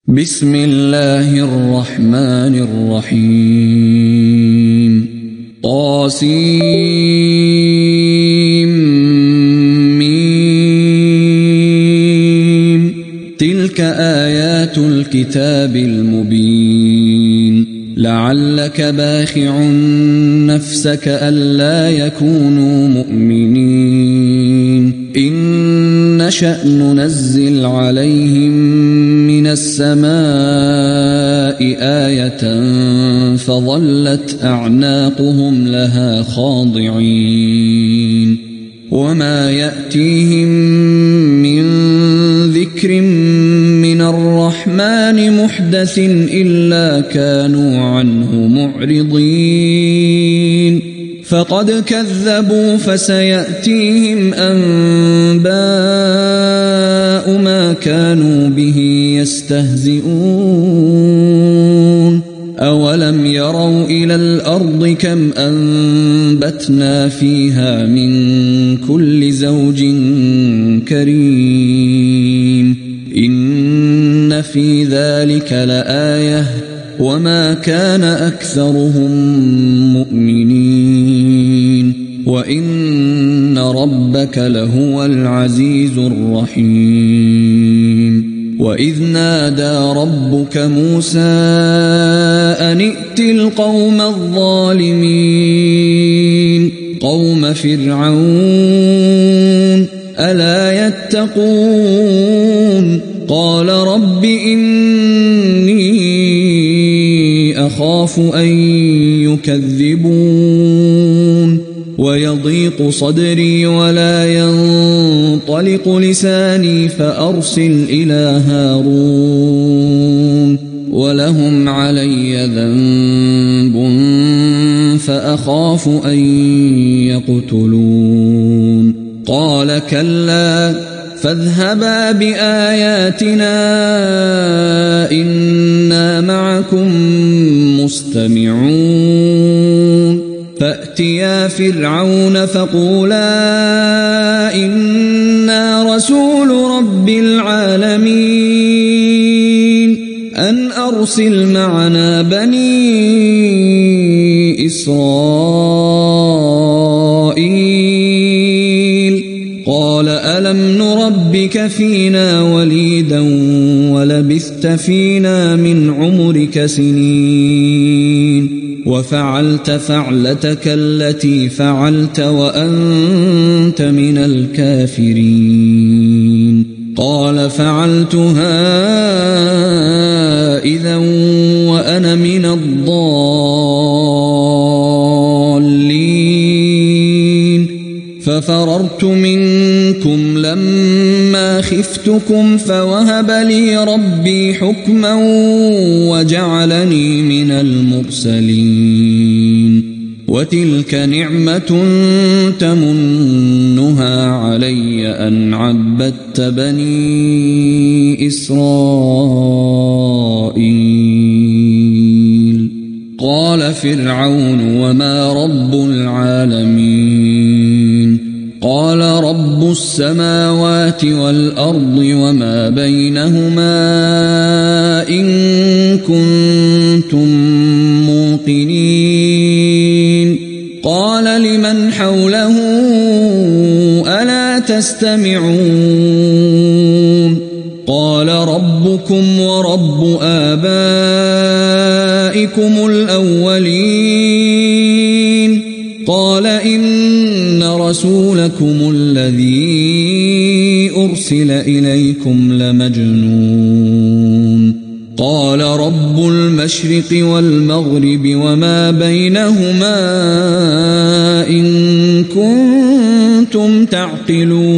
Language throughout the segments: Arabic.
بسم الله الرحمن الرحيم طاسيم تلك آيات الكتاب المبين لعلك باخع نفسك ألا يكونوا مؤمنين إن نشأ ننزل عليهم من السماء آية فظلت أعناقهم لها خاضعين وما يأتيهم من ذكر من الرحمن محدث إلا كانوا عنه معرضين فقد كذبوا فسيأتيهم أنباء ما كانوا به يستهزئون أولم يروا إلى الأرض كم أنبتنا فيها من كل زوج كريم إن في ذلك لآية وما كان أكثرهم مؤمنين وإن ربك لهو العزيز الرحيم وإذ نادى ربك موسى أن ائت القوم الظالمين قوم فرعون ألا يتقون قال رب إني أخاف أن يكذبون ويضيق صدري ولا ينطلق لساني فأرسل إلى هارون ولهم علي ذنب فأخاف أن يقتلون قال كلا فاذهبا بآياتنا إنا معكم مستمعون فأتيا فرعون فقولا إنا رسول رب العالمين أن أرسل معنا بني إسرائيل قال ألم نربك فينا وليدا ولبثت فينا من عمرك سنين وفعلت فعلتك التي فعلت وأنت من الكافرين قال فعلتها إذا وأنا من الضالين ففررت منكم لما خفتكم فوهب لي ربي حكما وجعلني من المرسلين وتلك نعمة تمنها علي أن عبدت بني إسرائيل قال فرعون وما رب العالمين قال رب السماوات والأرض وما بينهما إن كنتم موقنين قال لمن حوله ألا تستمعون قال ربكم ورب آبائكم الأولين قال إن رسولكم الذي أرسل إليكم لمجنون قال رب المشرق والمغرب وما بينهما إن كنتم تعقلون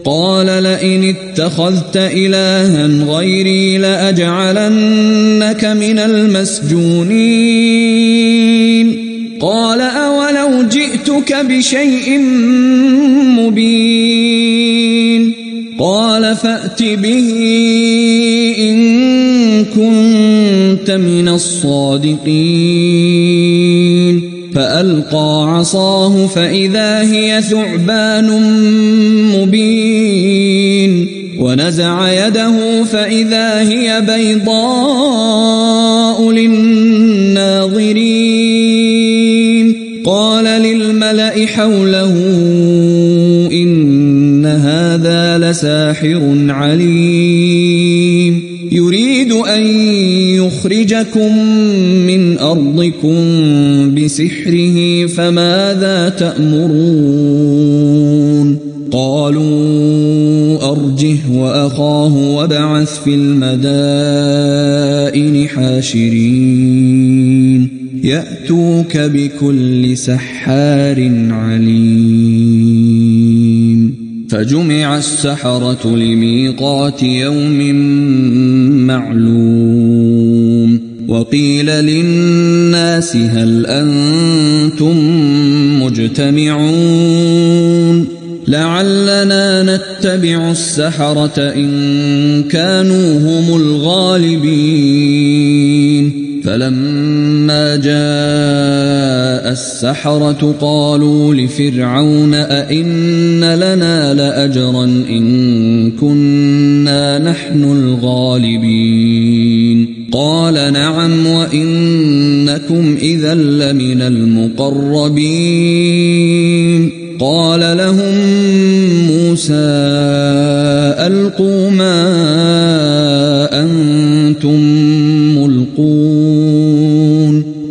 قال لئن اتخذت إلها غيري لأجعلنك من المسجونين قال أولو جئتك بشيء مبين قال فأت به إن كنت من الصادقين فألقى عصاه فإذا هي ثعبان مبين ونزع يده فإذا هي بيضاء للناظرين قال للملأ حوله إن هذا لساحر عليم يريد أن يخرجكم من أرضكم بسحره فماذا تأمرون قالوا أرجه وأخاه وابعث في المدائن حاشرين يأتوك بكل سحار عليم فجمع السحرة لميقات يوم معلوم وقيل للناس هل أنتم مجتمعون لعلنا نتبع السحرة إن كانوا هم الغالبين فلما جاء السحرة قالوا لفرعون أئن لنا لأجرا إن كنا نحن الغالبين قال نعم وإنكم إذا لمن المقربين قال لهم موسى ألقوا ما أنتم ملقون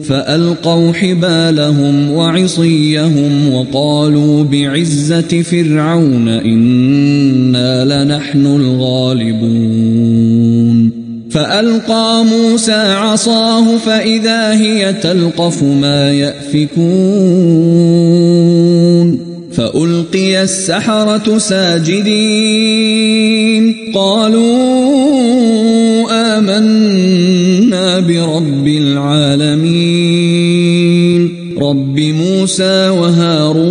فألقوا حبالهم وعصيهم وقالوا بعزة فرعون إنا لنحن الغالبون فألقى موسى عصاه فإذا هي تلقف ما يأفكون فألقي السحرة ساجدين قالوا آمنا برب العالمين رب موسى وهارون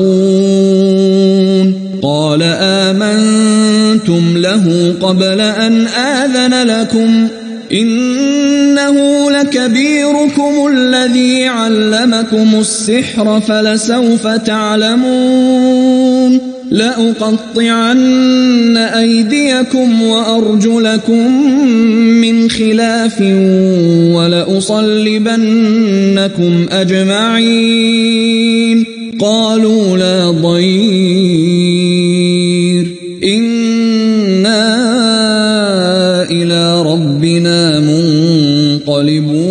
قال آمنتم له قبل أن آذن لكم إنه لكبيركم الذي علمكم السحر فلسوف تعلمون لأقطعن أيديكم وأرجلكم من خلاف ولأصلبنكم أجمعين قالوا لا ضير إنا إلى ربنا منقلبون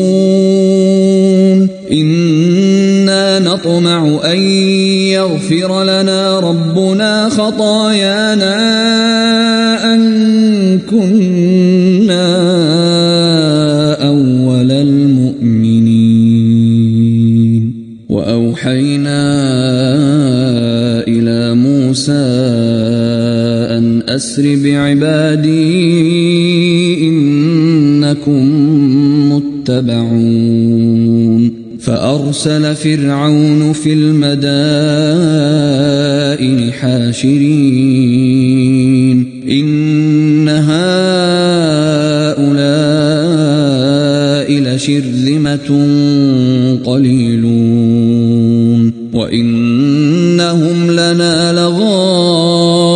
إنا نطمع أن يغفر لنا ربنا خطايانا أن كنا أول المؤمنين وأوحينا إلى موسى أن أسر بعبادي إنكم متبعون فأرسل فرعون في المدائن حاشرين إن هؤلاء لشرذمة قليلون وإنهم لنا لغائظون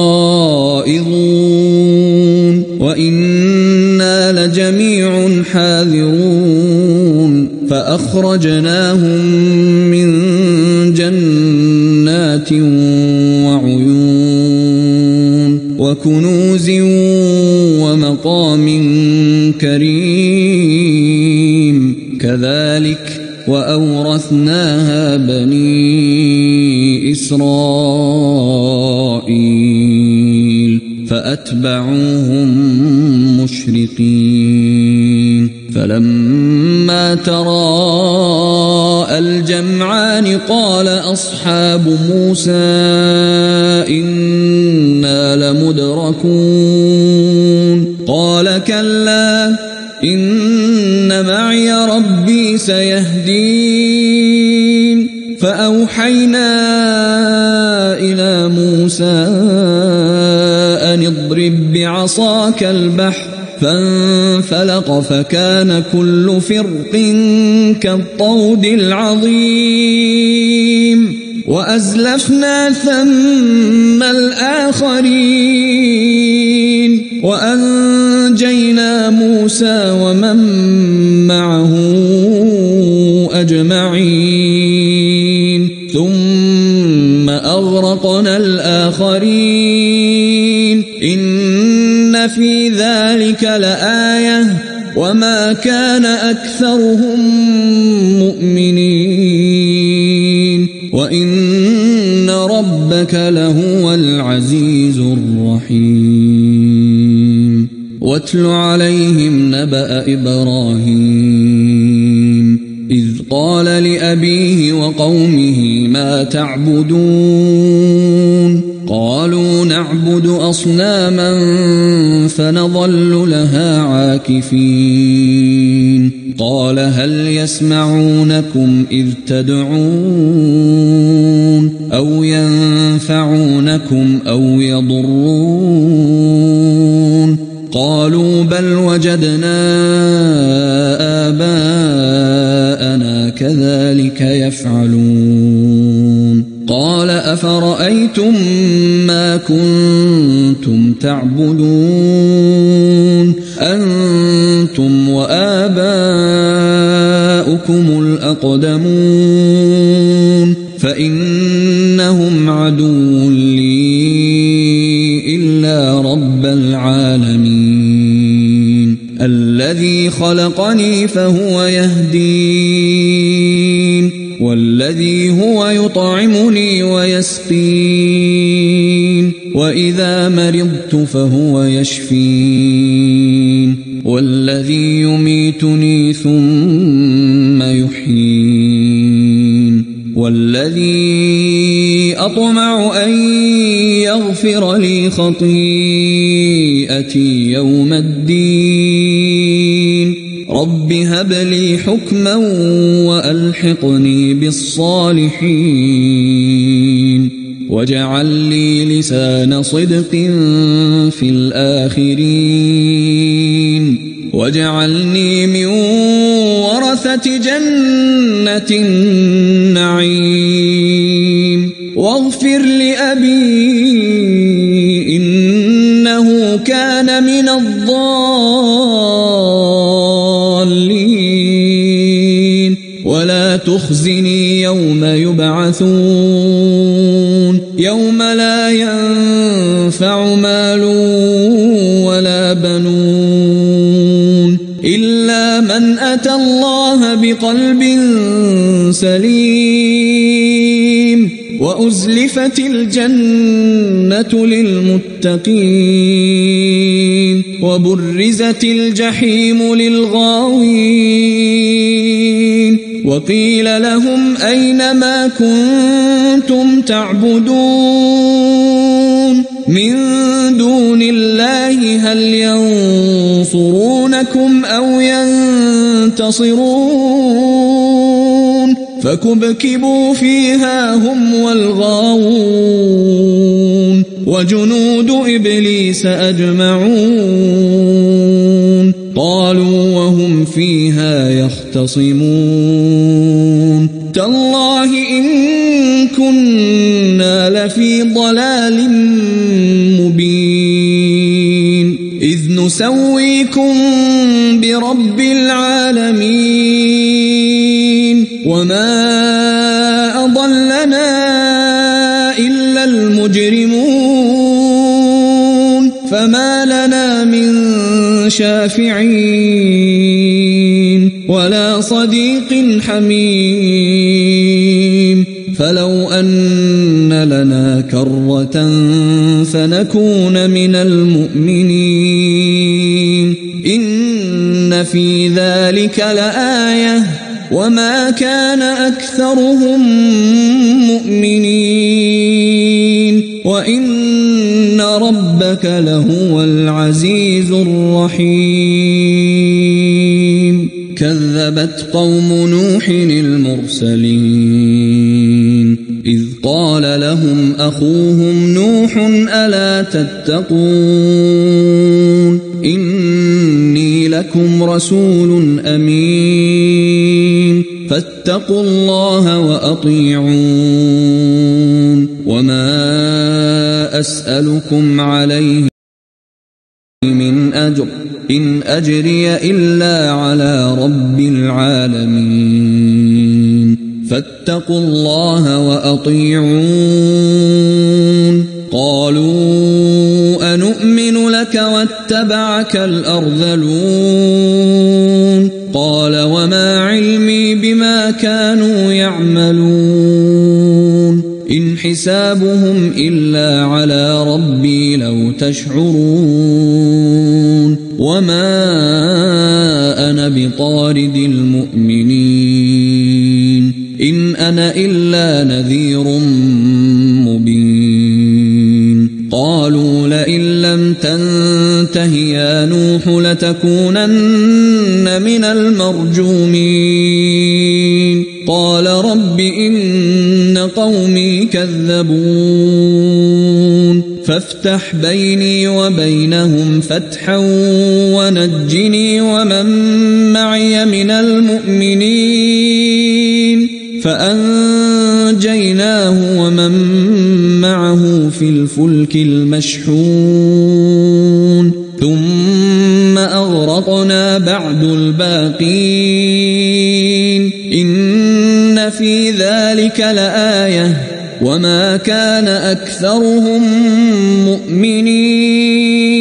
وإنا لجميع حاذرون فأخرجناهم من جنات وعيون وكنوز ومقام كريم كذلك وأورثناها بني إسرائيل فأتبعوهم مشرقين فلما تراءى الجمعان قال أصحاب موسى إنا لمدركون قال كلا إن معي ربي سيهدين فأوحينا إلى موسى أن اضرب بعصاك البحر فانفلق فكان كل فرق كالطود العظيم وأزلفنا ثم الآخرين وأنجينا موسى ومن معه أجمعين ثم أغرقنا الآخرين إن في ذلك لآية وما كان أكثرهم مؤمنين وإن ربك لهو العزيز الرحيم واتل عليهم نبأ إبراهيم إذ قال لأبيه وقومه ما تعبدون قالوا نعبد أصناما فنظل لها عاكفين قال هل يسمعونكم إذ تدعون أو ينفعونكم أو يضرون قالوا بل وجدنا آباءنا كذلك يفعلون قال أفرأيتم ما كنتم تعبدون أنتم وآباؤكم الأقدمون فإنهم عدو لي إلا رب العالمين الذي خلقني فهو يهدين والذي هو يطعمني ويسقين وإذا مرضت فهو يشفين والذي يميتني ثم يحيين والذي أطمع أن يغفر لي خطيئتي يوم الدين رب هب لي حكما وألحقني بالصالحين واجعل لي لسان صدق في الآخرين واجعلني من ورثة جنة النعيم واغفر لأبي إنه كان من الضالين ولا تخزني يوم يبعثون يوم لا ينفع مال ولا بنون إلا من أتى الله بقلب سليم وأزلفت الجنة للمتقين وبرزت الجحيم للغاوين وقيل لهم أين ما كنتم تعبدون من دون الله هل ينصرونكم أو ينتصرون فكبكبوا فيها هم والغاوون وجنود إبليس أجمعون قالوا وهم فيها يختصمون تالله إن كنا لفي ضلال مبين إذ نسويكم برب العالمين وما أضلنا إلا المجرمون فما لنا من شافعين ولا صديق حميم فلو أن لنا كرة فنكون من المؤمنين إن في ذلك لآية وما كان أكثرهم مؤمنين وإن ربك لهو العزيز الرحيم كذبت قوم نوح المرسلين إذ قال لهم أخوهم نوح ألا تتقون إني لكم رسول أمين فاتقوا الله وأطيعون أسألكم عليه من أجر إن أجري إلا على رب العالمين فاتقوا الله وأطيعون قالوا أنؤمن لك واتبعك الأرذلون قال وما علمي بما كانوا يعملون إن حسابهم إلا على ربي لو تشعرون وما أنا بطارد المؤمنين إن أنا إلا نذير مبين قالوا لئن لم تنته يا نوح لتكونن من المرجومين قال رب إن قومي كذبون فافتح بيني وبينهم فتحا ونجني ومن معي من المؤمنين فأنجيناه ومن معه في الفلك المشحون ثم أغرقنا بعد الباقين إن في ذلك لآية وما كان أكثرهم مؤمنين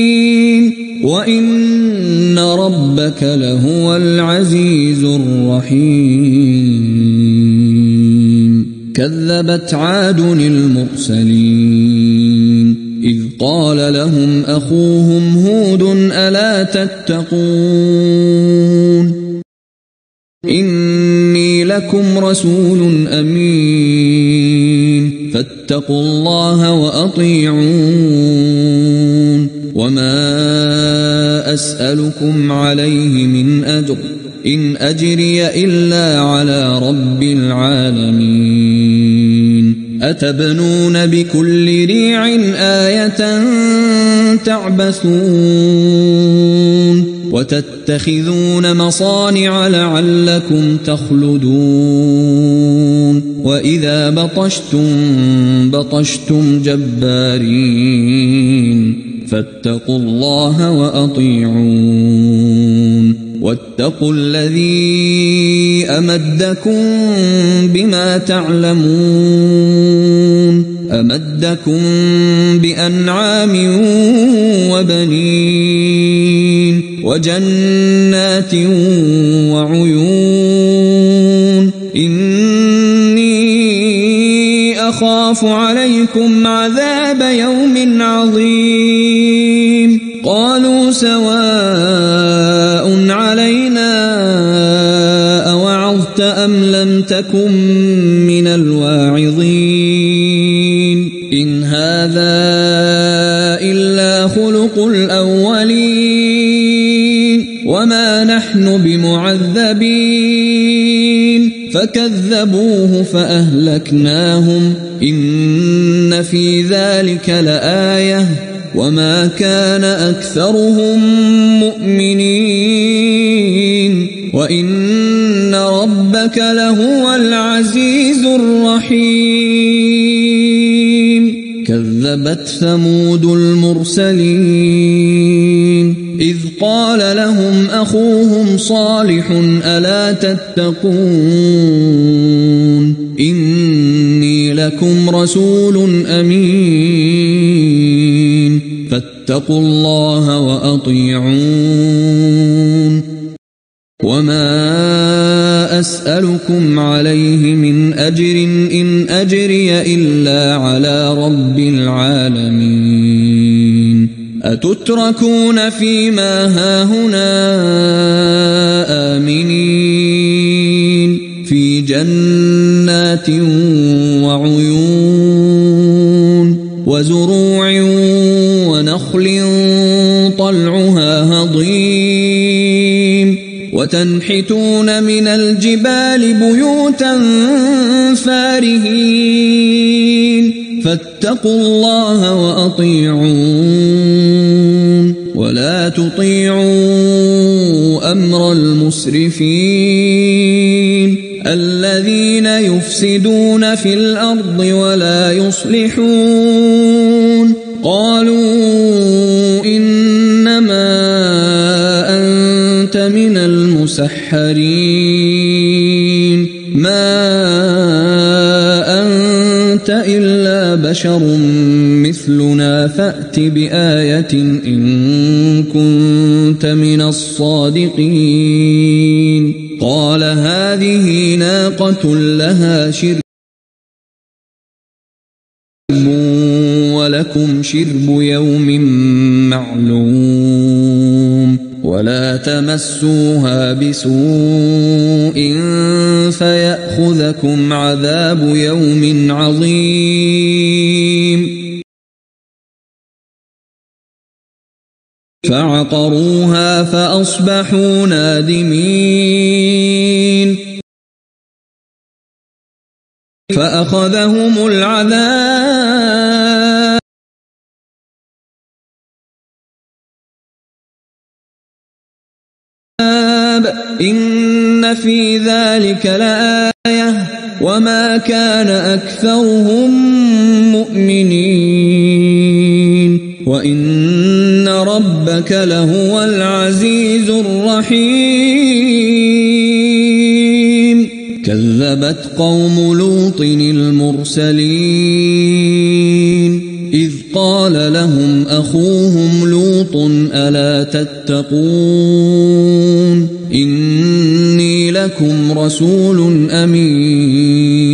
وإن ربك لهو العزيز الرحيم كذبت عاد المرسلين إذ قال لهم أخوهم هود ألا تتقون إني لكم رسول أمين فاتقوا الله وأطيعون وما أسألكم عليه من أجر إن أجري إلا على رب العالمين أتبنون بكل ريع آية تعبثون وتتخذون مصانع لعلكم تخلدون وإذا بطشتم جبارين فاتقوا الله وأطيعون واتقوا الذي أمدكم بما تعلمون أمدكم بأنعام وبنين وجنات وعيون إني أخاف عليكم عذاب يوم عظيم قالوا سواء علينا أوعظت أم لم تكن من الواعظين إن هذا إلا خلق الأولين وما نحن بمعذبين فكذبوه فأهلكناهم إن في ذلك لآية وما كان أكثرهم مؤمنين وإن ربك لهو العزيز الرحيم كذبت ثمود المرسلين إذ قال لهم أخوهم صالح ألا تتقون إني لكم رسول أمين فاتقوا الله وأطيعون وما أسألكم عليه من أجر إن أجري إلا على رب العالمين أتتركون فيما هاهنا آمنين في جنات وعيون وزروع ونخل طلعها هضيم وتنحتون من الجبال بيوتا فارهين فاتقوا الله وأطيعون ولا تطيعوا أمر المسرفين الذين يفسدون في الأرض ولا يصلحون أنت من المسحرين ما أنت إلا بشر مثلنا فأت بآية إن كنت من الصادقين قال هذه ناقة لها شرب ولكم شرب يوم معلوم ولا تمسوها بسوء فيأخذكم عذاب يوم عظيم فعقروها فأصبحوا نادمين فأخذهم العذاب إن في ذلك لآية وما كان أكثرهم مؤمنين وإن ربك لهو العزيز الرحيم كذبت قوم لوط المرسلين إذ قال لهم أخوهم لوط ألا تتقون إني لكم رسول أمين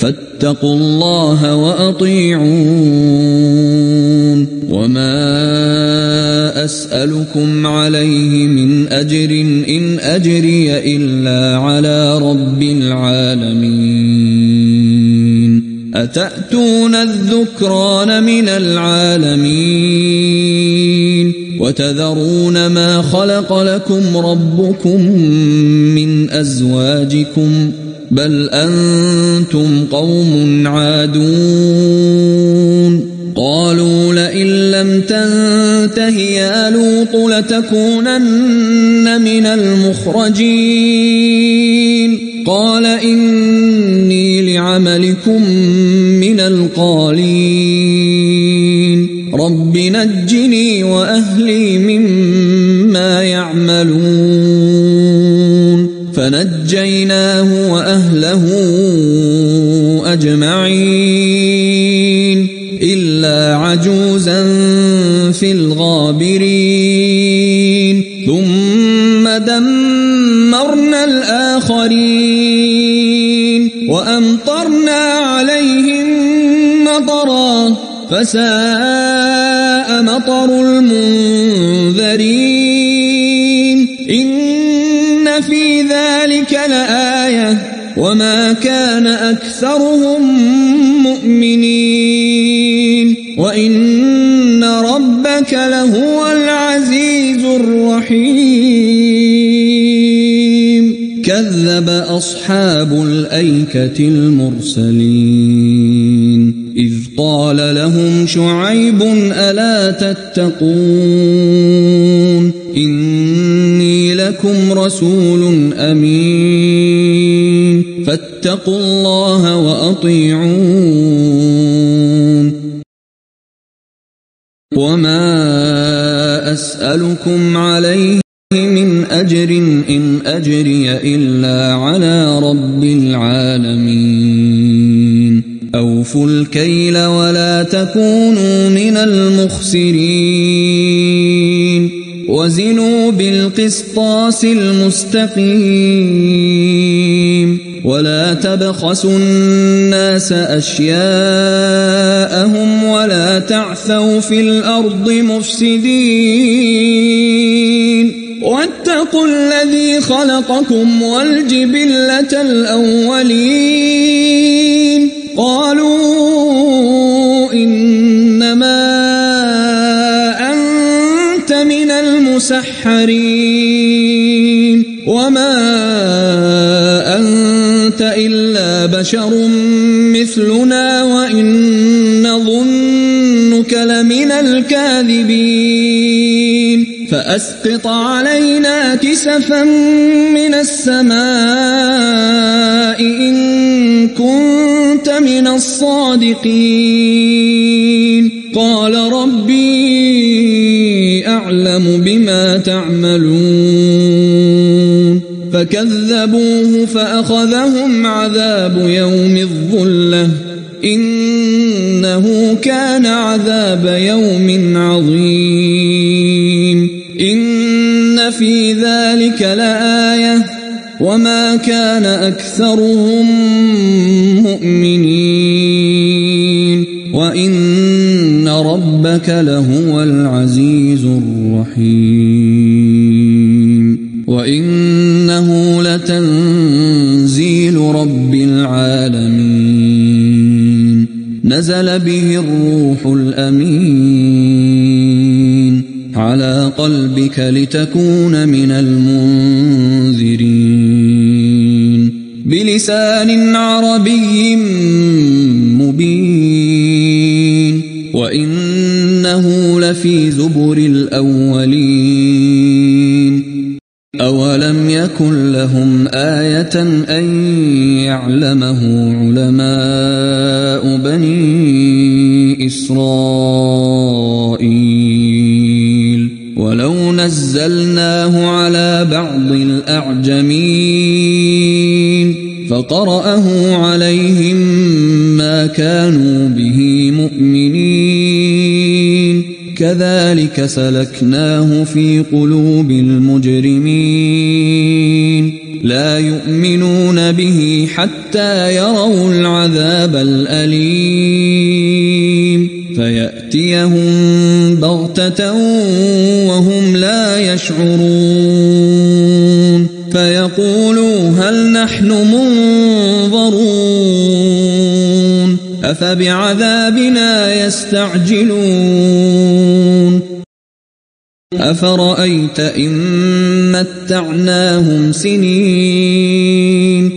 فاتقوا الله وأطيعون وما أسألكم عليه من أجر إن أجري إلا على رب العالمين أتأتون الذكران من العالمين وتذرون ما خلق لكم ربكم من أزواجكم بل أنتم قوم عادون قالوا لئن لم تنته يا لوط لتكونن من المخرجين قال إني لعملكم من القالين رب نجني وأهلي مما يعملون فنجيناه وأهله أجمعين إلا عجوزا في الغابرين ثم دمرنا الآخرين وأمطرنا عليهم مطرا فساء مطر المنذرين إن في ذلك لآية وما كان أكثرهم مؤمنين وإن ربك لهو العزيز الرحيم كذب أصحاب الأيكة المرسلين إذ قال لهم شعيب ألا تتقون إني لكم رسول أمين فاتقوا الله وأطيعون وما أسألكم عليه من أجر إن أجري إلا على رب العالمين أوفوا الكيل ولا تكونوا من المخسرين وزنوا بالقسطاس المستقيم ولا تبخسوا الناس أشياءهم ولا تعثوا في الأرض مفسدين واتقوا الذي خلقكم والجبلة الأولين قالوا إنما أنت من المسحرين وما أنت إلا بشر مثلنا وإن نظنك لمن الكاذبين فأسقط علينا كسفا من السماء إن الصادقين قال ربي أعلم بما تعملون فكذبوه فأخذهم عذاب يوم الظلة إنه كان عذاب يوم عظيم إن في ذلك لآية وما كان أكثرهم مؤمنين وإن ربك لهو العزيز الرحيم وإنه لتنزيل رب العالمين نزل به الروح الأمين على قلبك لتكون من المنذرين بلسان عربي مبين وإنه لفي زبر الأولين أولم يكن لهم آية أن يعلمه علماء بني إسرائيل ولو نزلناه على بعض الأعجمين فقرأه عليهم ما كانوا به مؤمنين كذلك سلكناه في قلوب المجرمين لا يؤمنون به حتى يروا العذاب الأليم فيأتيهم بغتة وهم لا يشعرون فيقولوا هل نحن منظرون أفبعذابنا يستعجلون أفرأيت إن متعناهم سنين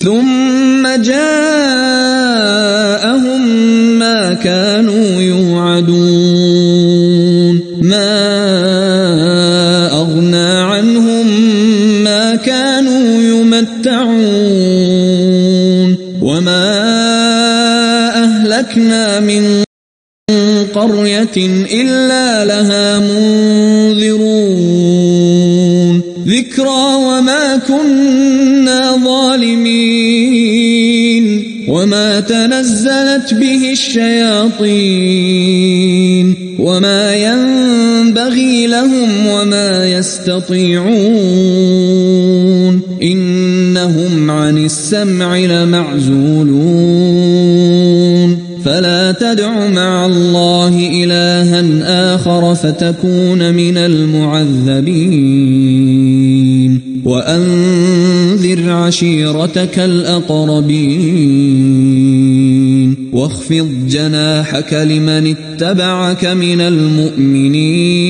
ثم جاءهم ما كانوا يوعدون ما أغنى عنهم ما كانوا يمتعون وما أهلكنا من قرية إلا لها منذرون ذكرى وما كنا ظالمين وما تنزلت به الشياطين وما ينبغي لهم وما يستطيعون إنهم عن السمع لمعزولون فلا تدع مع الله إلها آخر فتكون من المعذبين وأنذر عشيرتك الأقربين واخفض جناحك لمن اتبعك من المؤمنين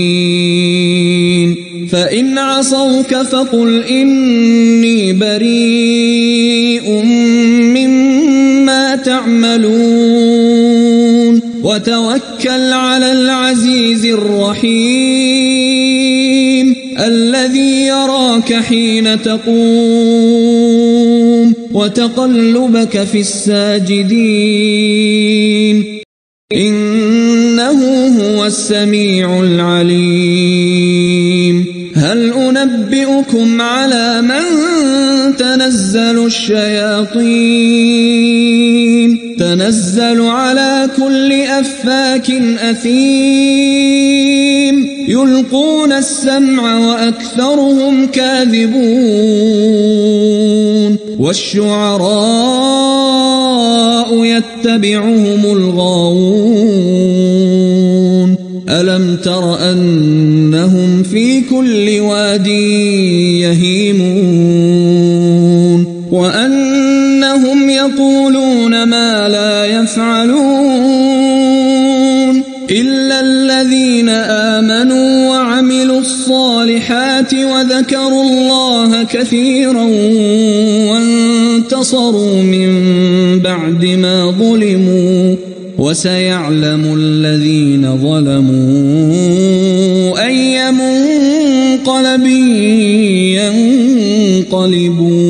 فإن عصوك فقل إني بريء مما تعملون وتوكل على العزيز الرحيم الذي يراك حين تقوم وتقلبك في الساجدين إنه هو السميع العليم هل أنبئكم على من تنزل الشياطين تنزل على كل أفاك أثيم يلقون السمع وأكثرهم كاذبون والشعراء يتبعهم الغاوون ألم تر أنهم في كل واد يهيمون وأنهم يقولون ما لا يفعلون إلا الذين آمنوا وعملوا الصالحات وذكروا الله كثيرا وانتصروا من بعد ما ظلموا وسيعلم الذين ظلموا أي منقلب ينقلبون